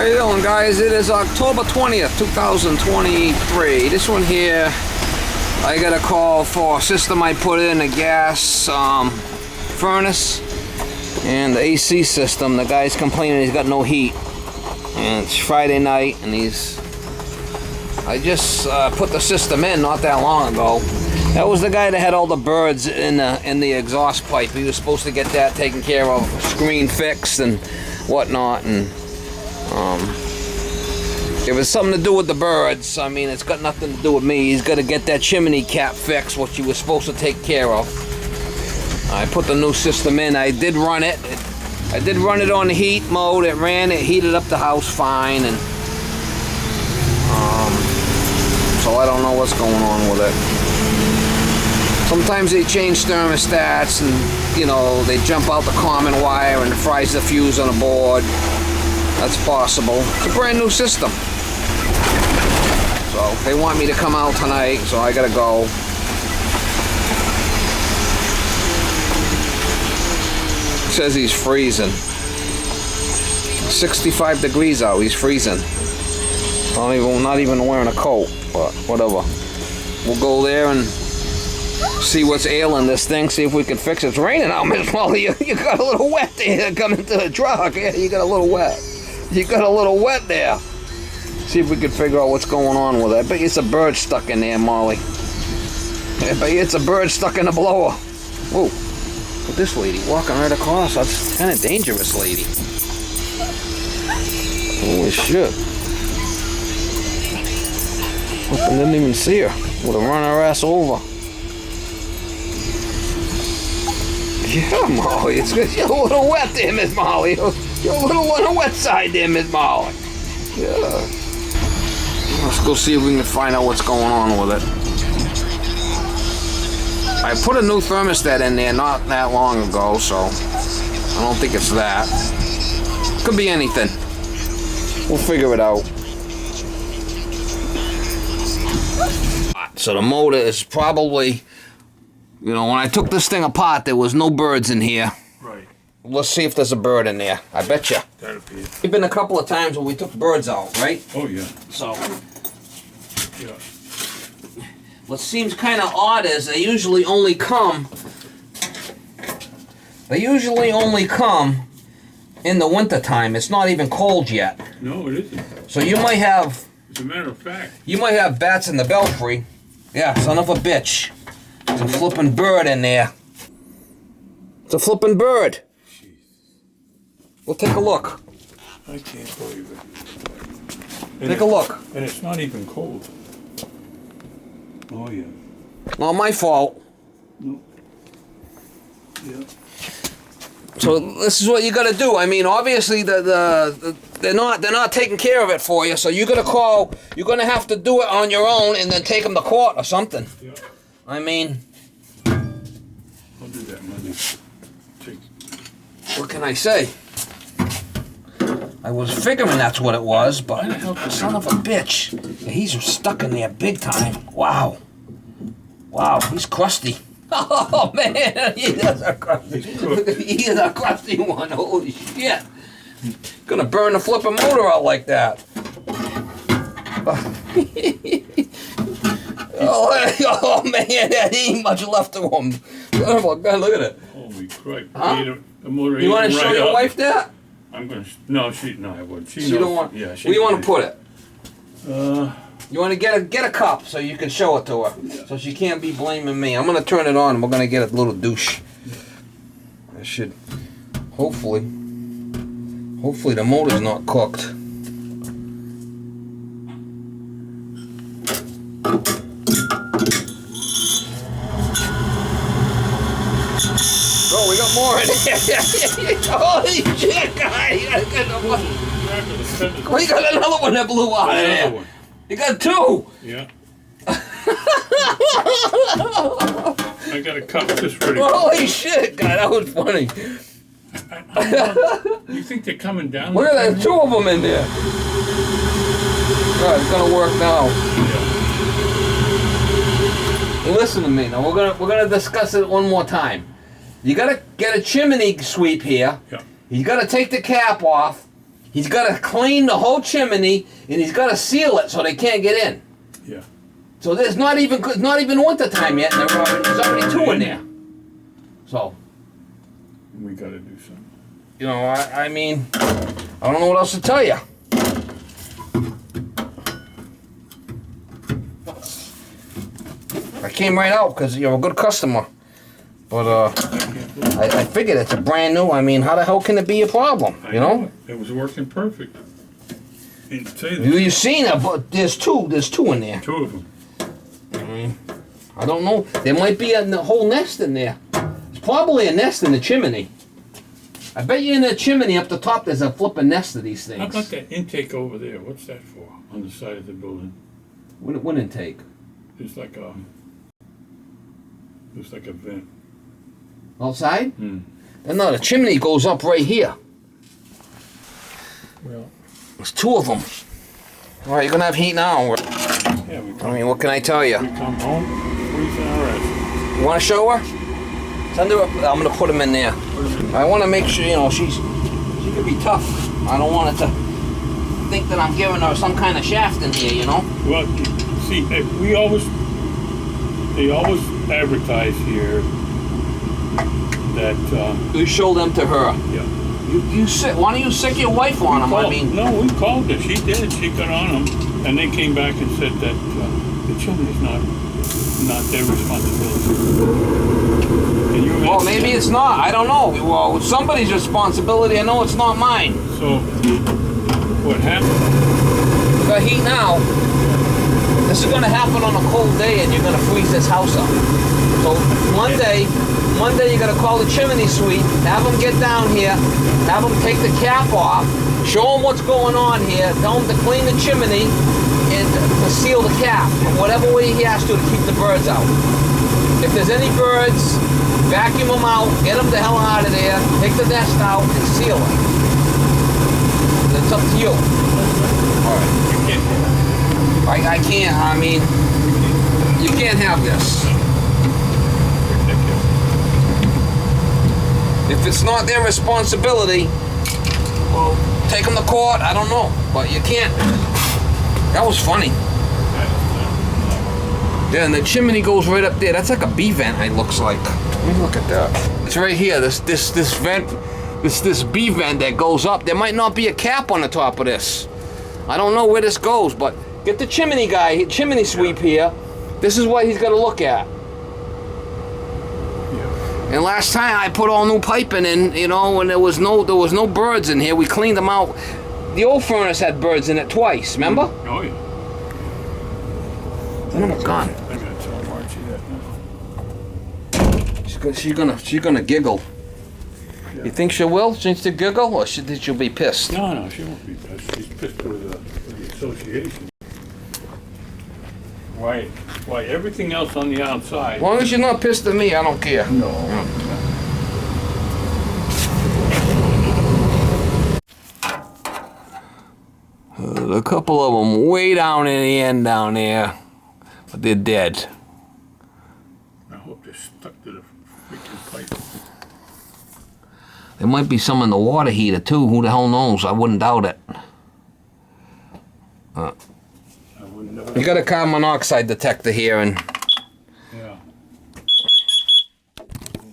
How you doing, guys? It is October 20th, 2023. This one here, I got a call for a system I put in, a gas furnace and the AC system. The guy's complaining he's got no heat. And it's Friday night, and I just put the system in not that long ago. That was the guy that had all the birds in the exhaust pipe. He was supposed to get that taken care of, screen fixed and whatnot, and if it's something to do with the birds, I mean, it's got nothing to do with me. He's got to get that chimney cap fixed, which he was supposed to take care of. I put the new system in. I did run it. I did run it on the heat mode. It ran. It heated up the house fine, and so I don't know what's going on with it. Sometimes they change thermostats, and you know, they jump out the common wire and fries the fuse on the board. That's possible. It's a brand new system. So they want me to come out tonight, so I gotta go. It says he's freezing. 65 degrees out, he's freezing. Not even wearing a coat, but whatever. We'll go there and see what's ailing this thing, see if we can fix it. It's raining out, Miss Molly. You got a little wet there coming to the truck. Yeah, you got a little wet. You got a little wet there. See if we can figure out what's going on with it. I bet you it's a bird stuck in there, Molly. I bet you it's a bird stuck in the blower. Whoa. Look at this lady walking right across. That's kind of dangerous, lady. Holy shit. I didn't even see her. Would have run her ass over. Yeah, Molly, it's good. You're a little wet there, Miss Molly. You're a little on the wet side there, Miss Molly. Yeah. Let's go see if we can find out what's going on with it. I put a new thermostat in there not that long ago, so I don't think it's that. Could be anything. We'll figure it out. So the motor is probably, you know, when I took this thing apart, there was no birds in here. Right. Let's see if there's a bird in there. I bet you. That'd be it. There've been a couple of times when we took birds out, right? Oh, yeah. So, Yeah. what seems kind of odd is they usually only come in the wintertime. It's not even cold yet. No, it isn't. So you might have, As a matter of fact. you might have bats in the Belfry. Yeah, son of a bitch. There's a flippin' bird in there. It's a flippin' bird. Jeez. We'll take a look. I can't believe it. Take a look. And it's not even cold. Oh, yeah. Not my fault. No. Yeah. So this is what you got to do. I mean, obviously they're not taking care of it for you. So you're gonna call. You're gonna have to do it on your own and then take them to court or something. Yeah. I mean, I'll do that Monday. what can I say? I was figuring that's what it was, but son of a bitch, yeah, he's stuck in there big time. Wow, he's crusty. Oh man, he is a crusty. He is a crusty one. Holy shit! Gonna burn the flipping motor out like that. Oh man, there ain't much left of him. Oh my God, look at it. Holy crap. Huh? The motor You want to show right your up. wife that? I'm going to... No, I wouldn't. She knows. Don't want. Yeah, Where do you want to put it? You want to get a cup so you can show it to her, so she can't be blaming me. I'm gonna turn it on, and we're gonna get a little douche. I should, hopefully the motor's not cooked. Oh, we got more in here. Holy shit, guy! We got another one that blew out in there. You got two! Yeah. I got a cup just ready. Holy shit, God, that was funny. You think they're coming down? Look at that, two of them in there. God, it's gonna work now. Yeah. Listen to me now. We're gonna discuss it one more time. You gotta get a chimney sweep here. Yeah. You gotta take the cap off. He's got to clean the whole chimney, and he's got to seal it so they can't get in. Yeah. So there's not even winter time yet, and there's already two in there. So, We gotta do something. you know, I mean, I don't know what else to tell you. I came right out because you're a good customer. But I figured it's a brand new. I mean, how the hell can it be a problem? You know? It was working perfect. And say that. You've seen it, but there's two in there. Two of them. I don't know. There might be a whole nest in there. It's probably a nest in the chimney. I bet you in the chimney up the top there's a flipping nest of these things. How about that intake over there? What's that for? On the side of the building? What intake? It's like a vent. Outside? Hmm. No, the chimney goes up right here. Well, There's two of them. All right, you're gonna have heat now. yeah, I mean, what can I tell you? we come home, freezing our ass. You want to show her? Send her up. I'm gonna put them in there. I want to make sure, you know, she could be tough. I don't want it to think that I'm giving her some kind of shaft in here, you know. Well, see, they always advertise here that, You show them to her. yeah. You sit. Why don't you sick your wife on them? I mean, No, we called her. She did. She got on them, and they came back and said that the chimney's not their responsibility. Can you well, imagine maybe that? it's not. I don't know. Well, it's somebody's responsibility. I know it's not mine. So, what happened? You got heat now. This is gonna happen on a cold day, and you're gonna freeze this house up. So Monday you gotta call the chimney suite, have them get down here, have them take the cap off, show them what's going on here, tell them to clean the chimney and to seal the cap in whatever way he has to keep the birds out. If there's any birds, vacuum them out, get them the hell out of there, take the nest out and seal it. It's up to you. All right. You can't do that. I can't, I mean, you can't have this. Ridiculous. If it's not their responsibility, well, take them to court, I don't know. But you can't. That was funny. Yeah, and the chimney goes right up there. That's like a bee vent, it looks like. Let me look at that. It's right here, this vent, this bee vent that goes up. There might not be a cap on the top of this. I don't know where this goes, but get the chimney guy, chimney sweep here. This is what he's got to look at. And last time I put all new piping in, you know, and there was no birds in here. We cleaned them out. The old furnace had birds in it twice. Remember? Oh yeah. Then it was gone. I gotta tell Margie that now. She's gonna giggle. Yeah. You think she will? Since to giggle, or she'll be pissed? No, she won't be pissed. She's pissed with the association. Why everything else on the outside? As long as you're not pissed at me, I don't care. No. A couple of them way down in the end down there, but they're dead. I hope they're stuck to the freaking pipe. There might be some in the water heater too. Who the hell knows? I wouldn't doubt it. I wouldn't know. You got a carbon monoxide detector here, and